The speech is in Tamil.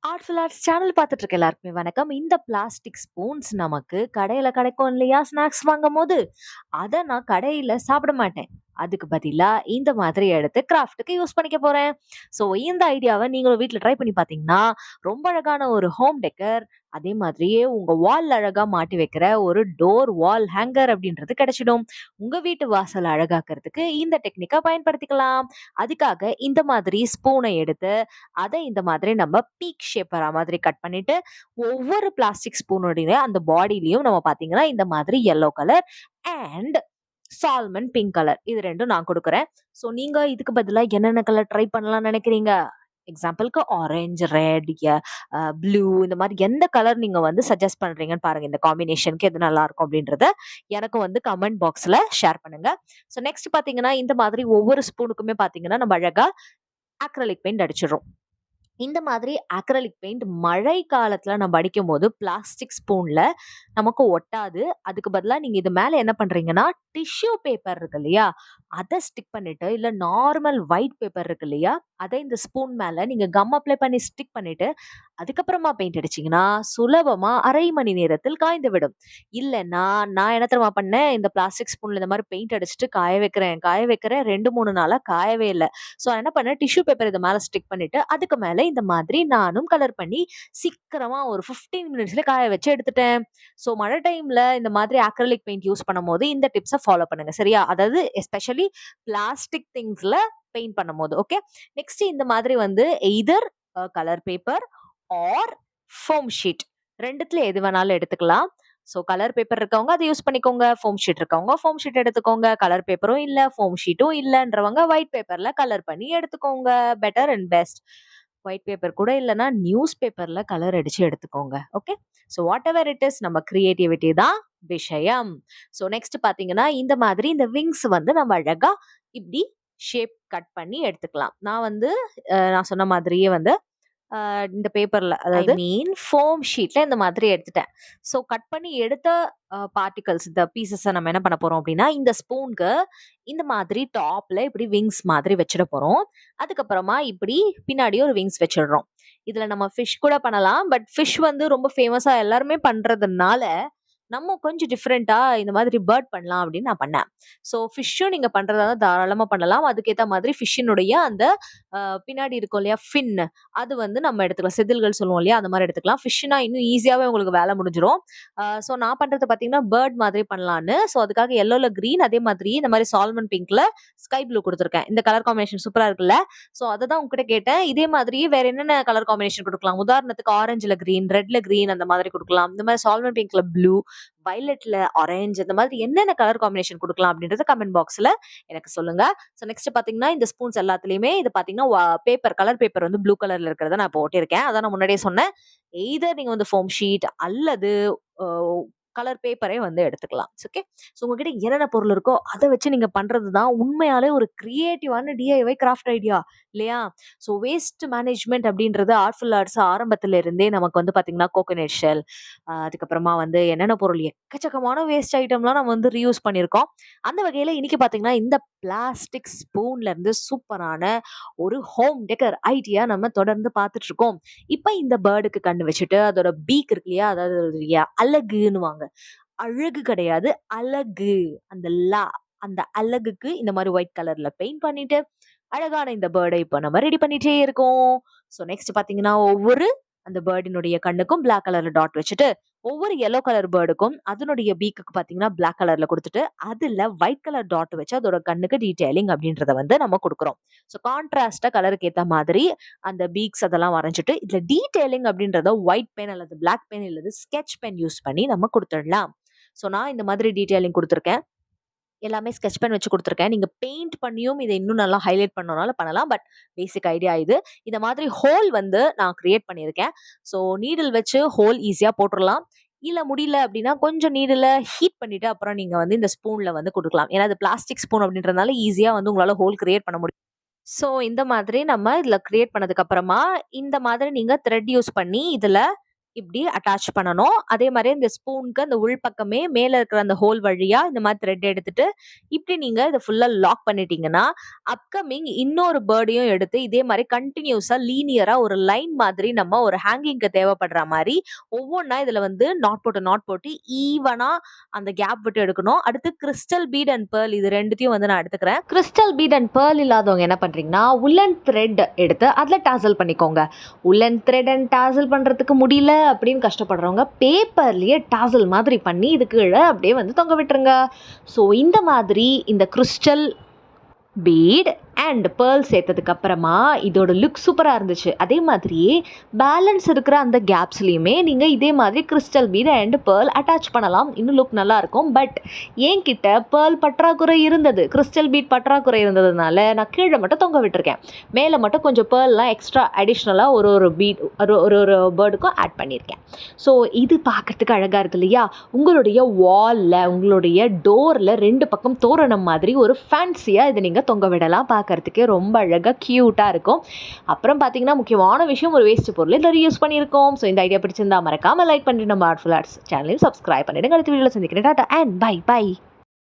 ஆர்ட்ஃபுல் ஆர்ட்ஸ் சேனல் பார்த்துட்டு இருக்க எல்லாருக்குமே வணக்கம். இந்த பிளாஸ்டிக் ஸ்பூன்ஸ் நமக்கு கடையில கிடைக்கும் இல்லையா? ஸ்நாக்ஸ் வாங்கும்போது, அத நான் கடையில சாப்பிட மாட்டேன். அதுக்கு பதிலா இந்த மாதிரி எடுத்து கிராஃப்ட்க்கு யூஸ் பண்ணிக்க போறேன். ஸோ இந்த ஐடியாவ நீங்களும் வீட்ல ட்ரை பண்ணி பார்த்தீங்கன்னா, ரொம்ப அழகான ஒரு ஹோம் டெக்கர், அதே மாதிரியே உங்க வால்ல அழகா மாட்டி வைக்கிற ஒரு டோர் வால் ஹேங்கர் அப்படின்றது கிடைச்சிடும். உங்க வீட்டு வாசல அழகாக்கிறதுக்கு இந்த டெக்னிக்க பயன்படுத்திக்கலாம். அதுக்காக இந்த மாதிரி ஸ்பூன எடுத்து அத இந்த மாதிரி நம்ம பீக் ஷேப் வரா மாதிரி கட் பண்ணிட்டு, ஒவ்வொரு பிளாஸ்டிக் ஸ்பூனுடைய அந்த பாடியிலயும் நம்ம பார்த்தீங்கன்னா, இந்த மாதிரி yellow colour and salmon pink colour இது 2ம் நான் குடுக்குறேன். ஸோ நீங்க இதுக்கு பதிலா என்னென்ன கலர் ட்ரை பண்ணலாம்னு நெனைக்கிறீங்க? எக்ஸாம்பிள்க்கு ஆரஞ்ச், ரெட், ப்ளூ இந்த மாரி எந்த கலர் நீங்க வந்து சஜெஸ்ட் பண்றீங்கன்னு பாருங்க. இந்த காம்பினேஷனுக்கு எது நல்லாருக்கும் அப்படின்றத எனக்கு வந்து கமெண்ட் பாக்ஸ்ல ஷேர் பண்ணுங்க. ஸோ நெக்ஸ்ட் பார்த்தீங்கன்னா, இந்த மாதிரி ஒவ்வொரு ஸ்பூனுக்குமே பார்த்தீங்கன்னா, நம்ம அழகா அக்ரிலிக் பெயிண்ட் அடிச்சிடுறோம். இந்த மாதிரி அக்ரிலிக் பெயிண்ட் மழை காலத்துல நம்ம அடிக்கும்போது பிளாஸ்டிக் ஸ்பூன்ல நமக்கு ஒட்டாது. அதுக்கு பதிலா நீங்க இது மேல என்ன பண்றீங்கன்னா, டிஷ்யூ பேப்பர் இருக்கு இல்லையா? அத ஸ்டிக் பண்ணிட்டு, இல்ல நார்மல் ஒயிட் பேப்பர் இருக்கு இல்லையா? அத இந்த ஸ்பூன் மேல நீங்க கம் அப்ளை பண்ணி ஸ்டிக் பண்ணிட்டு, அதுக்கப்புறமா பெயிண்ட் அடிச்சீங்கன்னா, சுலபமா 1/2 மணி நேரத்தில் காய்ந்துவிடும். இல்லன்னா, நான் என்ன தெரியுமா பண்ணேன்? இந்த பிளாஸ்டிக் ஸ்பூன்ல இந்த மாரி பெயிண்ட் அடிச்சுட்டு காய வைக்கிறேன் 2, 3 நாளா காயவே இல்ல. ஸோ என்ன பண்ணேன், டிஷ்யூ பேப்பர் இது மேல ஸ்டிக் பண்ணிட்டு, அதுக்கு மேல இந்த மாதிரி நானும் கலர் பண்ணி, சீக்கிரமா ஒரு 15 மினிட்ஸ்ல காய வச்சு எடுத்துட்டேன். ஸோ மழை டைம்ல இந்த மாதிரி அக்ரிலிக் பெயிண்ட் யூஸ் பண்ணும்போது, இந்த டிப்ஸ ஃபாலோ பண்ணுங்க. சரியா? அதாவது எஸ்பெஷலி பிளாஸ்டிக் திங்ஸ்ல பெயிண்ட் பண்ணும்போது. ஓகே. நெக்ஸ்ட் இந்த மாதிரி வந்து either colour paper or foam sheet 2த்துல எது வேணாலும் எடுத்துக்கலாம். ஸோ கலர் பேப்பர் இருக்கவங்க அத யூஸ் பண்ணிக்கோங்க. ஃபோம் ஷீட் இருக்கவங்க ஃபோம் ஷீட் எடுத்துக்கோங்க. கலர் பேப்பரும் இல்ல, ஃபோம் ஷீட்டும் இல்லன்றவங்க ஒயிட் பேப்பர்ல கலர் பண்ணி எடுத்துக்கோங்க. Better and best. White paper கூட இல்லன்னா, நியூஸ் பேப்பர்ல கலர் அடிச்சு எடுத்துக்கோங்க. Okay. So what ever it is நம்ம கிரியேட்டிவிட்டி தான் விஷயம். ஸோ நெக்ஸ்ட் பார்த்தீங்கன்னா, இந்த மாதிரி இந்த விங்ஸ் வந்து நம்ம அழகா இப்டி ஷேப் கட் பண்ணி எடுத்துக்கலாம். நான் வந்து நான் சொன்ன மாதிரியே வந்து இந்த பேப்பர்ல அதாவது மீன் ஃபோம் ஷீட்ல இந்த மாதிரி எடுத்துட்டேன். ஸோ கட் பண்ணி எடுத்த பார்ட்டிகல்ஸ் இந்த பீசஸ நம்ம என்ன பண்ண போறோம் அப்டின்னா, இந்த ஸ்பூன்க்கு இந்த மாதிரி டாப்ல இப்டி விங்ஸ் மாதிரி வச்சிட போறோம். அதுக்கப்புறமா இப்டி பின்னாடி ஒரு விங்ஸ் வச்சிடுறோம். இதுல நம்ம ஃபிஷ் கூட பண்ணலாம். பட் ஃபிஷ் வந்து ரொம்ப ஃபேமஸா எல்லாருமே பண்றதுனால, நம்ம கொஞ்சம் டிஃபரெண்ட்டா இந்த மாதிரி பேர்ட் பண்ணலாம் அப்டின்னு நான் பண்ணேன். ஸோ ஃபிஷ்ஷும் நீங்க பண்றதா இருந்தா தாராளமா பண்ணலாம். அதுக்கேத்த மாதிரி ஃபிஷ்ஷினுடைய அந்த பின்னாடி இருக்கும் இல்லையா? ஃபின் அது வந்து நம்ம எடுத்துக்கலாம். செதில்கள் சொல்லுவோம் இல்லையா? அந்த மாரி எடுத்துக்கலாம். ஃபிஷ்னா இன்னும் ஈஸியாவே உங்களுக்கு வேல முடிஞ்சிரும். ஸோ நான் பண்றது பார்த்தீங்கன்னா, பேர்ட் மாதிரி பண்ணலான்னு. ஸோ அதுக்காக எல்லோல கிரீன் அதே மாதிரி இந்த மாரி சால்மன் பிங்க்ல ஸ்கை ப்ளூ குடுத்துருக்கேன். இந்த கலர் காம்பினேஷன் சூப்பரா இருக்குல்ல? ஸோ அததான் உங்ககிட்ட கேட்டேன். இதே மாதிரியே வேற என்னென்ன கலர் காம்பினேஷன் குடுக்கலாம்? உதாரணத்துக்கு ஆரஞ்சுல கிரீன், ரெட்ல கிரீன் அந்த மாதிரி குடுக்கலாம். இந்த மாரி சால்மன் பிங்க்ல ப்ளூ, வயலட்ல ஆரஞ்ச் அந்த மாதிரி என்னென்ன கலர் காம்பினேஷன் குடுக்கலாம் அப்படின்றத கமெண்ட் பாக்ஸ்ல எனக்கு சொல்லுங்க. ஸோ நெக்ஸ்ட் பார்த்தீங்கன்னா, இந்த ஸ்பூன்ஸ் எல்லாத்துலயுமே இது பார்த்தீங்கன்னா, பேப்பர் கலர் பேப்பர் வந்து ப்ளூ கலர்ல இருக்கிறத நான் இப்போ ஒட்டியிருக்கேன். அதான் நான் முன்னாடியே சொன்னேன். எய்தர் நீங்க வந்து ஃபோம் ஷீட் அல்லது அ கலர் பேப்பரே வந்து எடுத்துக்கலாம். ஓகே. ஸோ உங்ககிட்ட என்னென்ன பொருள் இருக்கோ, அத வச்சு நீங்க பண்றது தான் உண்மையாலே ஒரு கிரியேட்டிவான டிஐஒய் கிராஃப்ட் ஐடியா இல்லையா? ஸோ வேஸ்ட் மேனேஜ்மென்ட் அப்படின்றது ஆர்ட்ஃபுல் ஆர்ட்ஸ் ஆரம்பத்துல இருந்தே நமக்கு வந்து பார்த்தீங்கன்னா, கோகனட் ஷெல் அதுக்கப்புறமா வந்து என்னென்ன பொருள் எக்கச்சக்கமான வேஸ்ட் ஐட்டம்லாம் நம்ம வந்து ரீயூஸ் பண்ணியிருக்கோம். அந்த வகையில இன்னைக்கு பார்த்தீங்கன்னா, இந்த பிளாஸ்டிக் ஸ்பூன்ல இருந்து சூப்பரான ஒரு ஹோம் டெக்கர் ஐடியா நம்ம தொடர்ந்து பார்த்துட்டு இருக்கோம். இப்ப இந்த பேர்டுக்கு கண்ணு வச்சுட்டு, அதோட பீக் இருக்கு இல்லையா? அதாவது அதோடைய அலகுன்னுவாங்க. அழகு கிடையாது, அலகு. அந்த லா அந்த அலகுக்கு இந்த மாரி ஒயிட் கலர்ல பெயிண்ட் பண்ணிட்டு, அழகான இந்த பேர்ட இப்ப நம்ம ரெடி பண்ணிட்டே இருக்கோம். ஸோ நெக்ஸ்ட் பார்த்தீங்கன்னா, ஒவ்வொரு அந்த பேர்டினுடைய கண்ணுக்கும் பிளாக் கலர்ல டாட் வச்சுட்டு, ஒவ்வொரு எல்லோ கலர் பேர்டுக்கும் அதனுடைய பீக்குக்கு பார்த்தீங்கன்னா, பிளாக் கலர்ல குடுத்துட்டு, அதுல ஒயிட் கலர் டாட் வச்சு அதோட கண்ணுக்கு டீட்டெயிலிங் அப்படின்றத வந்து நம்ம குடுக்குறோம். ஸோ கான்ட்ராஸ்ட்டா கலருக்கு ஏத்த மாதிரி அந்த பீக்ஸ் அதெல்லாம் வரைஞ்சுட்டு, இதுல டீட்டெயிலிங் அப்படின்றத ஒயிட் பென் அல்லது பிளாக் பென் அல்லது ஸ்கெட்ச் பென் யூஸ் பண்ணி நம்ம குடுத்துடலாம். ஸோ நான் இந்த மாதிரி டீட்டெயிலிங் குடுத்துருக்கேன். எல்லாமே ஸ்கெட்ச் பென் வச்சு குடுத்துருக்கேன். நீங்க பெயிண்ட் பண்ணியும் இத இன்னும் நல்லா ஹைலைட் பண்ணனாலும் பண்ணலாம். பட் பேசிக் ஐடியா இது. இந்த மாதிரி ஹோல் வந்து நான் கிரியேட் பண்ணியிருக்கேன். ஸோ நீடில் வச்சு ஹோல் ஈஸியா போட்டுறலாம். இல்ல முடியல அப்டின்னா, கொஞ்சம் நீடில ஹீட் பண்ணிட்டு அப்புறம் நீங்க வந்து இந்த ஸ்பூன்ல வந்து குடுக்கலாம். ஏன்னா, அது பிளாஸ்டிக் ஸ்பூன் அப்டின்றதுனால ஈஸியா வந்து உங்களால ஹோல் கிரியேட் பண்ண முடியும். ஸோ இந்த மாதிரி நம்ம இதுல கிரியேட் பண்ணதுக்கு அப்புறமா, இந்த மாதிரி நீங்க த்ரெட் யூஸ் பண்ணி இதுல இப்படி அட்டாச் பண்ணணும். அதே மாரி இந்த ஸ்பூனுக்கு அந்த உள் பக்கமே மேல இருக்கிற அந்த ஹோல் வழியா இந்த மாரி த்ரெட் எடுத்துட்டு, இப்படி நீங்க இத ஃபுல்லா லாக் பண்ணிட்டீங்கன்னா, அப்கமிங் இன்னொரு பேர்டையும் எடுத்து இதே மாரி கன்டினியூஸா லீனியரா ஒரு லைன் மாதிரி நம்ம ஒரு ஹேங்கிங்க்கு தேவைப்படுற மாரி ஒவ்வொன்னா இதுல வந்து நாட் போட்டு ஈவனா அந்த கேப் விட்டு எடுக்கணும். அடுத்து கிறிஸ்டல் பீட் அண்ட் பெர்ல் இது 2த்தையும் வந்து நான் எடுத்துக்கிறேன். கிறிஸ்டல் பீட் அண்ட் பெர்ல் இல்லாதவங்க என்ன பண்றீங்கன்னா, உல்லன் த்ரெட் எடுத்து அதுல டாசல் பண்ணிக்கோங்க. உல்லன் த்ரெட் அண்ட் டாசல் பண்றதுக்கு முடியல அப்படின்னு கஷ்டப்படுறவங்க பேப்பர்லயே டாசல் மாதிரி பண்ணி இது கீழே அப்படியே வந்து தொங்க விட்டுருங்க. ஸோ இந்த மாதிரி இந்த கிறிஸ்டல் பீட் அண்ட் பேர்ல் சேர்த்ததுக்கு அப்புறமா இதோட லுக் சூப்பராக இருந்துச்சு. அதே மாதிரியே பேலன்ஸ் இருக்கிற அந்த கேப்ஸ்லையுமே நீங்கள் இதே மாதிரி crystal bead and pearl attach பண்ணலாம். இன்னும் லுக் நல்லா இருக்கும். பட் என்கிட்ட பேர்ல் பற்றாக்குறை இருந்தது, கிறிஸ்டல் பீட் பற்றாக்குறை இருந்ததுனால நான் கீழே மட்டும் தொங்க விட்டுருக்கேன். மேலே மட்டும் கொஞ்சம் பேர்லாம் எக்ஸ்ட்ரா அடிஷ்னலாக ஒரு பீட் ஒரு பேர்டுக்கும் ஆட் பண்ணியிருக்கேன். ஸோ இது பார்க்கறதுக்கு அழகாக இருக்கு இல்லையா? உங்களுடைய வாலில் உங்களுடைய டோரில் 2 பக்கம் தோரணம் மாதிரி ஒரு ஃபேன்சியாக இதை நீங்கள் தொங்க விடலாம். பார்க்கறதுக்கே ரொம்ப அழகாக க்யூட்டாக இருக்கும். அப்புறம் பார்த்தீங்கன்னா முக்கியமான விஷயம், ஒரு வேஸ்ட் பொருள் இதில் ரீயூஸ் பண்ணியிருக்கோம். ஸோ இந்த ஐடியா பிடிச்சிருந்தா மறக்காமல் லைக் பண்ணிட்டு நம்ம ஆர்ட்ஃபுல் ஆர்ட்ஸ் சேனலையும் சப்ஸ்கிரைப் பண்ணிடுங்க. அடுத்த வீடியோவில் சந்திக்கிறேன். Tata and bye by.